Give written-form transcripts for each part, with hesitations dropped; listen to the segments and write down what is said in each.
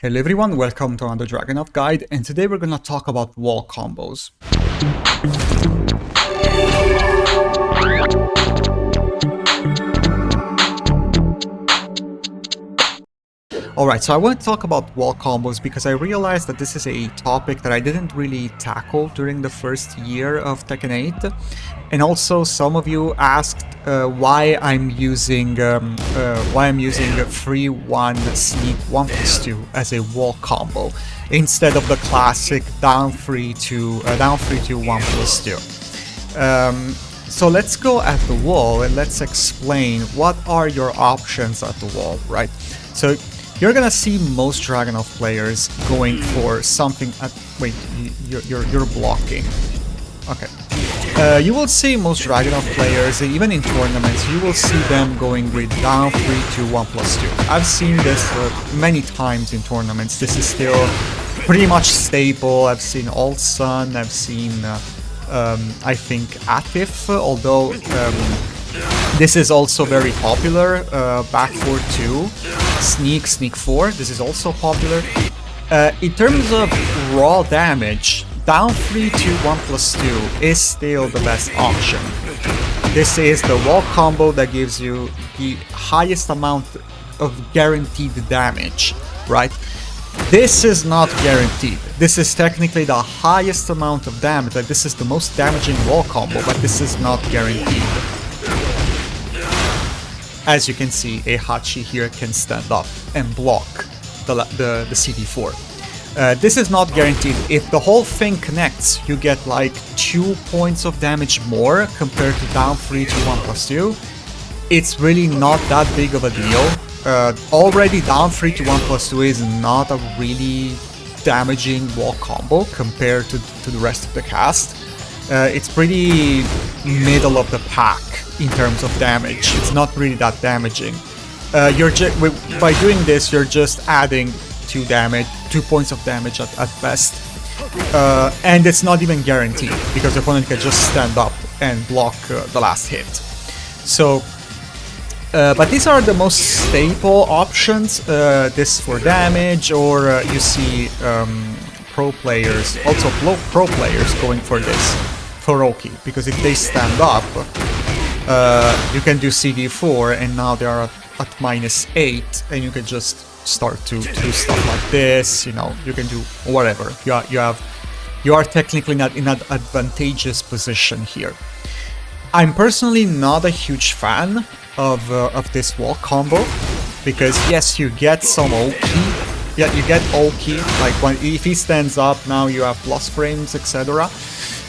Hello everyone, welcome to another Dragunov guide, and today we're gonna talk about wall combos. Alright, so I want to talk about wall combos because I realized that this is a topic that I didn't really tackle during the first year of Tekken 8. And also some of you asked why I'm using a free 1 sneak 1+2 as a wall combo instead of the classic down 3 to 1+2. So let's go at the wall and let's explain what are your options at the wall, right? So you're gonna see most Dragunov players going for something at... Wait, you're blocking. Okay. You will see most Dragunov players, even in tournaments, you will see them going with down 3 to 1+2. I've seen this many times in tournaments. This is still pretty much stable. I've seen Sun, I've seen, I think, Atif, although this is also very popular. Back 4-2, Sneak 4, this is also popular. In terms of raw damage, down 3 to 1+2 is still the best option. This is the wall combo that gives you the highest amount of guaranteed damage, right? This is not guaranteed. This is technically the highest amount of damage. Like, this is the most damaging wall combo, but this is not guaranteed. As you can see, a Hachi here can stand up and block the CD4. This is not guaranteed. If the whole thing connects, you get like 2 points of damage more compared to down 3 to 1+2. It's really not that big of a deal. Already down 3 to 1+2 is not a really damaging wall combo compared to the rest of the cast. It's pretty middle of the pack in terms of damage. It's not really that damaging. By doing this, you're just adding 2 points of damage at best. And it's not even guaranteed, because the opponent can just stand up and block the last hit. So, but these are the most stable options. This for damage, or you see pro players going for this, for Roki, because if they stand up, you can do CD4, and now they are at -8, and you can just start to do stuff like this. You know, you can do whatever. You are technically not in an advantageous position here. I'm personally not a huge fan of this wall combo, because yes, you get some Oki. Yeah, you get Oki. Like if he stands up, now you have plus frames, etc.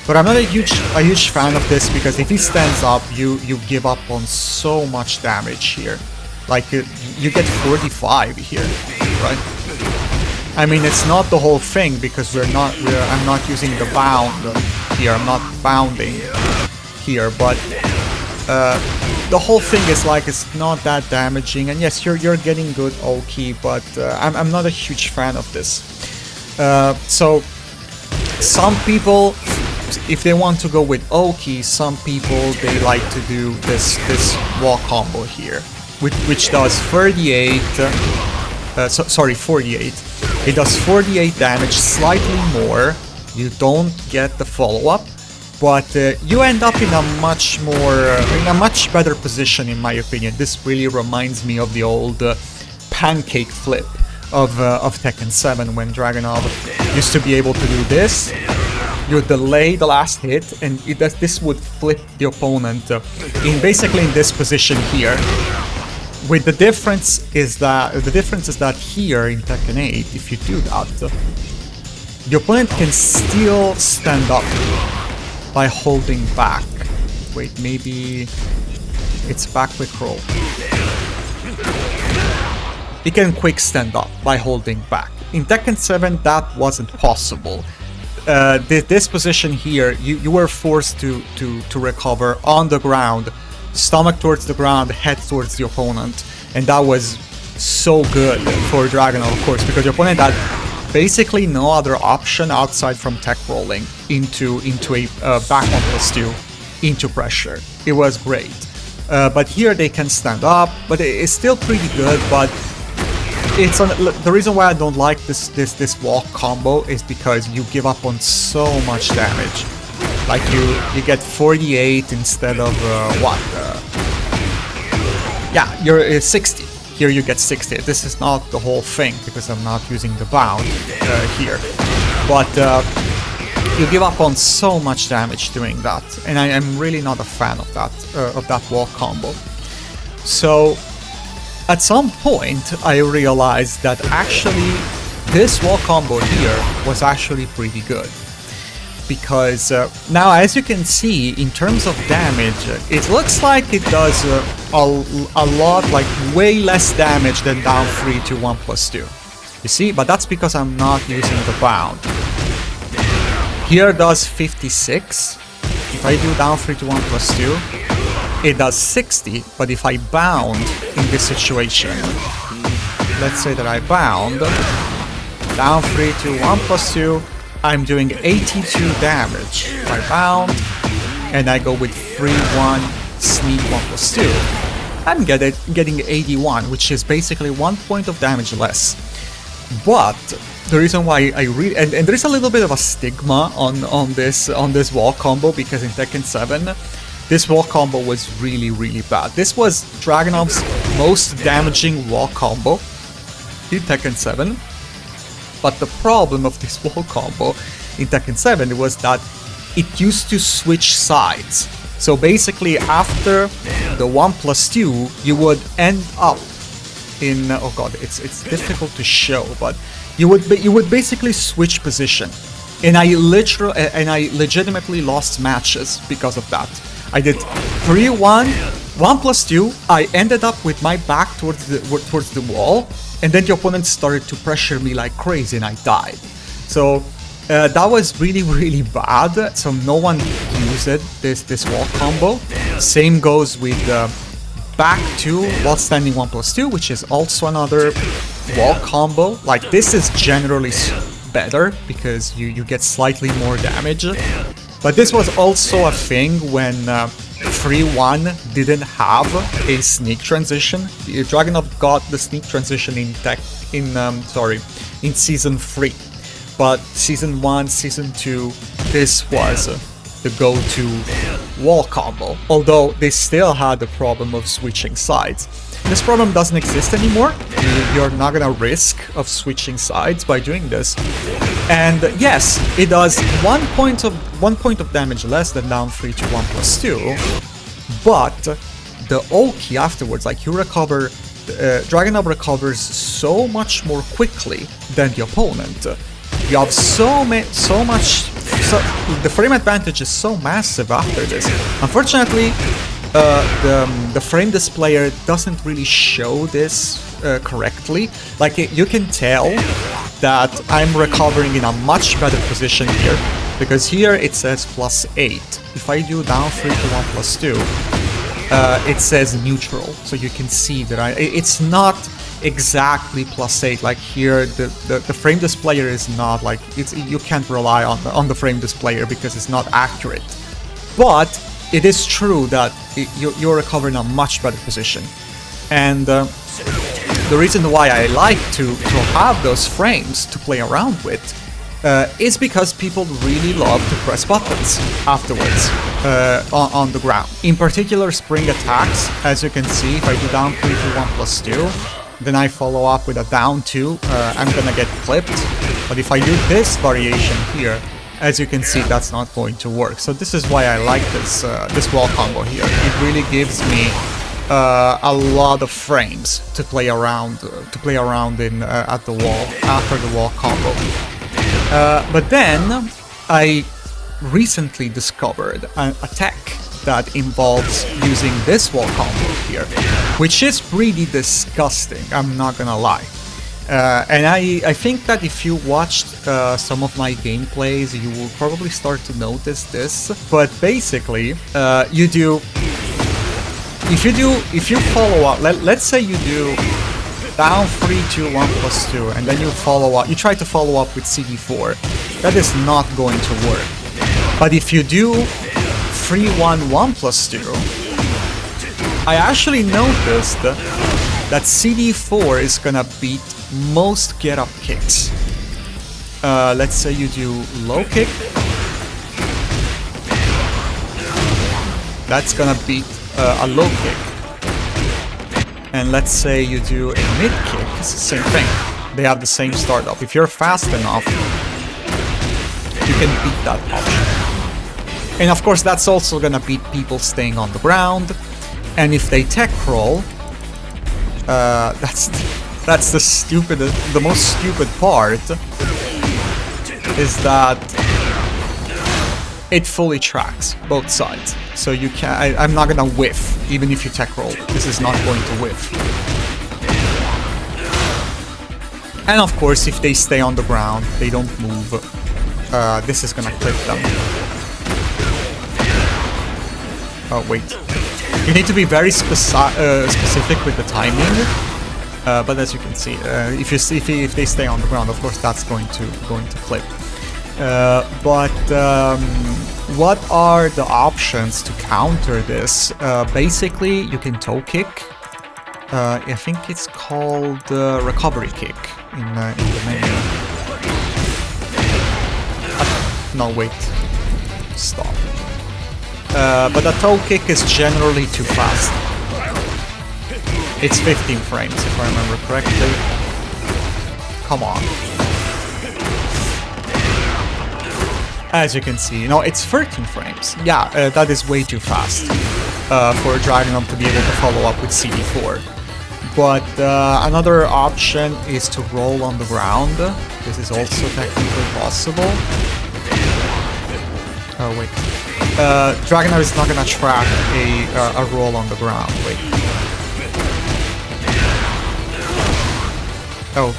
But I'm not a huge fan of this, because if he stands up, you give up on so much damage here. Like you get 45 here, right? I mean, it's not the whole thing, because I'm not using the bound here. I'm not bounding here, but the whole thing is like it's not that damaging. And yes, you're getting good Oki, but I'm not a huge fan of this. So some people, if they want to go with Oki, some people they like to do this wall combo here, which does 48. 48. It does 48 damage, slightly more. You don't get the follow-up, but you end up in a much better position, in my opinion. This really reminds me of the old Pancake flip of Tekken 7, when Dragunov used to be able to do this. You delay the last hit, and this would flip the opponent basically in this position here. With the difference is that here in Tekken 8, if you do that, the opponent can still stand up by holding back. Wait, maybe it's back quick roll. He can quick stand up by holding back. In Tekken 7, that wasn't possible. This position here, you were forced to recover on the ground, stomach towards the ground, head towards the opponent, and that was so good for Dragunov, of course, because your opponent had basically no other option outside from tech rolling into a back 1+2 into pressure. It was great. But here they can stand up, but it's still pretty good. But it's on the reason why I don't like this walk combo is because you give up on so much damage. Like you get 48 instead of what? Yeah, you're 60. Here you get 60. This is not the whole thing because I'm not using the bound here, but you give up on so much damage doing that, and I am really not a fan of that walk combo. So at some point I realized that actually this walk combo here was actually pretty good. Because now, as you can see, in terms of damage, it looks like it does a lot, like way less damage than down 3 to 1+2. You see, but that's because I'm not using the bound. Here it does 56. If I do down 3 to 1+2, it does 60. But if I bound in this situation, let's say that I bound down 3 to 1+2. I'm doing 82 damage. I bound, and I go with 3-1 sneak 1+2. I'm getting 81, which is basically 1 point of damage less. But the reason why I really and there is a little bit of a stigma on this wall combo because in Tekken 7, this wall combo was really bad. This was Dragunov's most damaging wall combo in Tekken 7. But the problem of this wall combo in Tekken 7 was that it used to switch sides. So basically, after the 1+2, you would end up in oh god, it's difficult to show, but you would basically switch position. And I legitimately lost matches because of that. I did 3-1, 1+2. I ended up with my back towards the wall. And then the opponent started to pressure me like crazy and I died. So that was really bad. So no one used this wall combo. Same goes with back 2 while standing 1+2, which is also another wall combo. Like this is generally better because you get slightly more damage. But this was also a thing when 3-1 didn't have a sneak transition. Dragunov got the sneak transition in Season 3. But Season 1, Season 2, this was the go-to wall combo. Although they still had the problem of switching sides. This problem doesn't exist anymore. You're not gonna risk of switching sides by doing this. And yes, it does 1 point of damage less than down 3 to 1+2. But the Oki afterwards, like you recover, Dragunov recovers so much more quickly than the opponent. You have the frame advantage is so massive after this. Unfortunately, the frame displayer doesn't really show this correctly. Like you can tell that I'm recovering in a much better position here, because here it says +8. If I do down 3 to 1+2, it says neutral, so you can see that it's not exactly +8. Like here, the frame displayer is not like you can't rely on the frame displayer because it's not accurate. But it is true that you're recovering a much better position, and the reason why I like to have those frames to play around with is because people really love to press buttons afterwards on the ground. In particular, spring attacks, as you can see, if I do down 3 to 1+2, then I follow up with a down 2, I'm gonna get clipped. But if I do this variation here, as you can see, that's not going to work. So this is why I like this wall combo here. It really gives me a lot of frames to play around in at the wall after the wall combo. But then I recently discovered a tech that involves using this wall combo here, which is pretty disgusting, I'm not gonna lie. And I think that if you watched some of my gameplays, you will probably start to notice this. But basically, if you follow up, let's say you do down 3 to 1+2, and then you try to follow up with CD4, that is not going to work. But if you do 3-1 1+2, I actually noticed that CD4 is gonna beat most get up kicks. Let's say you do low kick. That's gonna beat a low kick. And let's say you do a mid kick. It's the same thing. They have the same startup. If you're fast enough, you can beat that option. And of course, that's also gonna beat people staying on the ground. And if they tech roll, that's the most stupid part, is that it fully tracks both sides. So you can I'm not gonna whiff, even if you tech roll. This is not going to whiff. And of course, if they stay on the ground, they don't move, this is gonna clip them. Oh wait. You need to be very specific with the timing. But as you can see, if they stay on the ground, of course that's going to clip. What are the options to counter this? Basically, you can toe kick. I think it's called recovery kick in the menu. No, wait. Stop. But a toe kick is generally too fast. It's 15 frames, if I remember correctly. Come on. As you can see, no, it's 13 frames. Yeah, that is way too fast for Dragunov to be able to follow up with CD4. But another option is to roll on the ground. This is also technically possible. Oh, wait. Dragunov is not gonna track a roll on the ground. Wait. Oh.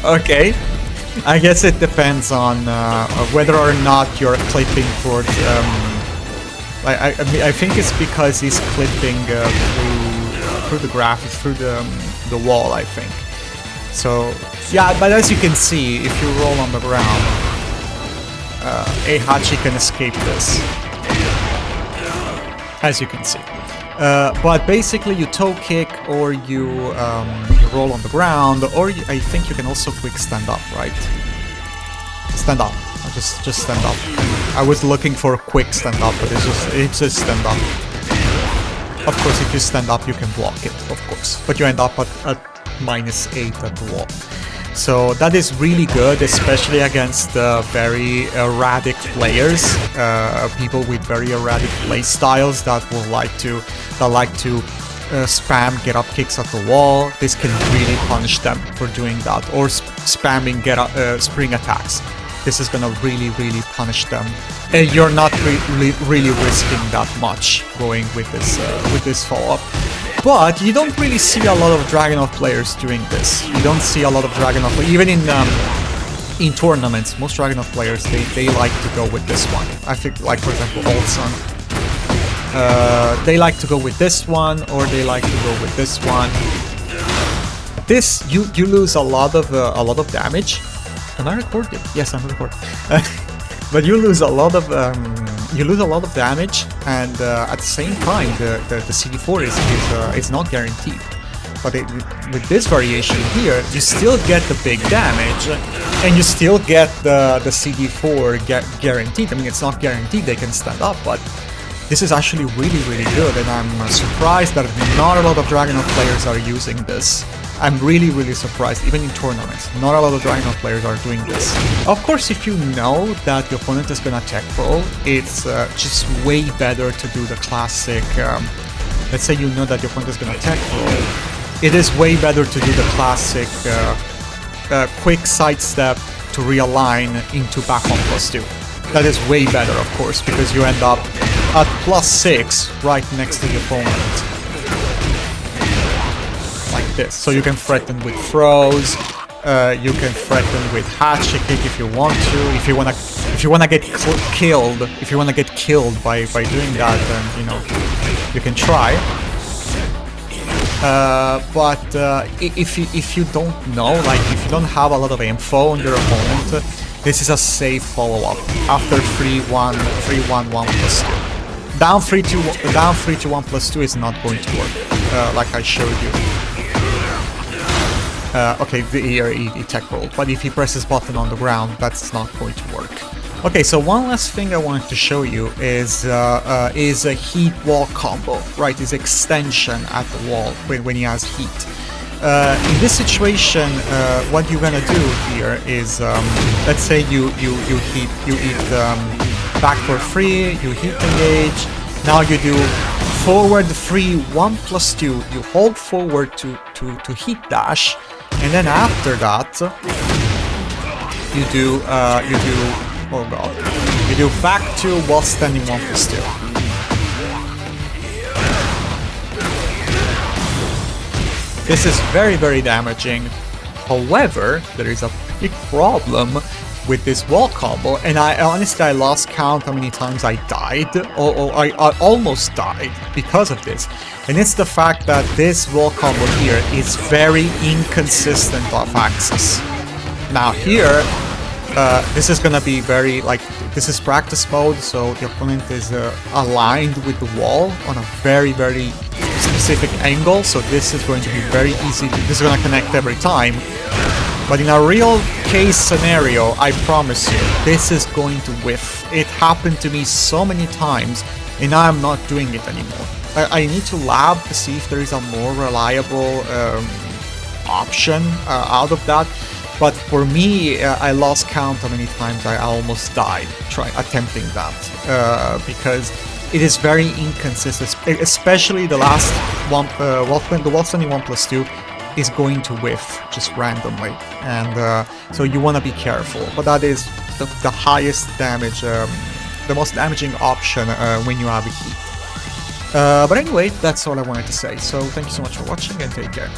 Okay. I guess it depends on whether or not you're clipping for. I think it's because he's clipping through the graphics, through the wall. I think. So yeah, but as you can see, if you roll on the ground, Hachi can escape this. As you can see. But basically you toe kick, or you roll on the ground, or I think you can also quick stand up, right? Stand up. Just stand up. I was looking for a quick stand up, but it's just stand up. Of course, if you stand up, you can block it, of course. But you end up at -8 at the wall. So that is really good, especially against very erratic players, people with very erratic play styles that like to spam get up kicks at the wall. This can really punish them for doing that, or spamming spring attacks. This is gonna really punish them. You're not really risking that much going with this follow-up. But you don't really see a lot of Dragunov players doing this. You don't see a lot of Dragunov, even in tournaments. Most Dragunov players they like to go with this one. I think, like for example, Olson. They like to go with this one, or they like to go with this one. This you lose a lot of damage. Am I recording? Yes, I'm recording. But you lose a lot of damage, and at the same time, the CD4 is not guaranteed. But with this variation here, you still get the big damage, and you still get the CD4 guaranteed. I mean, it's not guaranteed they can stand up, but this is actually really good, and I'm surprised that not a lot of Dragunov players are using this. I'm really surprised, even in tournaments. Not a lot of Dragunov players are doing this. Of course, if you know that your opponent is gonna tech roll, it's just way better to do the classic, let's say you know that your opponent is gonna tech roll, it is way better to do the classic quick sidestep to realign into back on +2. That is way better, of course, because you end up at +6 right next to the opponent. Like this. So you can threaten with throws, you can threaten with Hachi kick if you want to. If you wanna get killed by doing that, then you know you can try. But if you don't know, like if you don't have a lot of info on your opponent, this is a safe follow-up after 3-1, 1 +2. Down 3 to 1 +2 is not going to work, like I showed you. Okay, here he tech rolled, but if he presses button on the ground, that's not going to work. Okay, so one last thing I wanted to show you is a heat wall combo, right? His extension at the wall when he has heat. In this situation, what you're gonna do here is, let's say you eat back for free, you heat engage. Now you do forward free 1+2. You hold forward to heat dash, and then after that you do oh god, you do back 2 while standing 1+2. This is very, very damaging. However, there is a big problem with this wall combo, and I honestly lost count how many times I died, or I almost died because of this. And it's the fact that this wall combo here is very inconsistent off axis. Now here, this is gonna be very, like, this is practice mode, so the opponent is aligned with the wall on a very, very specific angle, so this is going to be very easy. This is gonna connect every time. But in a real case scenario, I promise you, this is going to whiff. It happened to me so many times, and I'm not doing it anymore. I need to lab to see if there is a more reliable option out of that. But for me, I lost count how many times I almost died attempting that, because it is very inconsistent, especially the last one, the wall standing 1+2 is going to whiff just randomly, and so you want to be careful. But that is the highest damage, the most damaging option when you have a heat. But anyway, that's all I wanted to say, so thank you so much for watching and take care.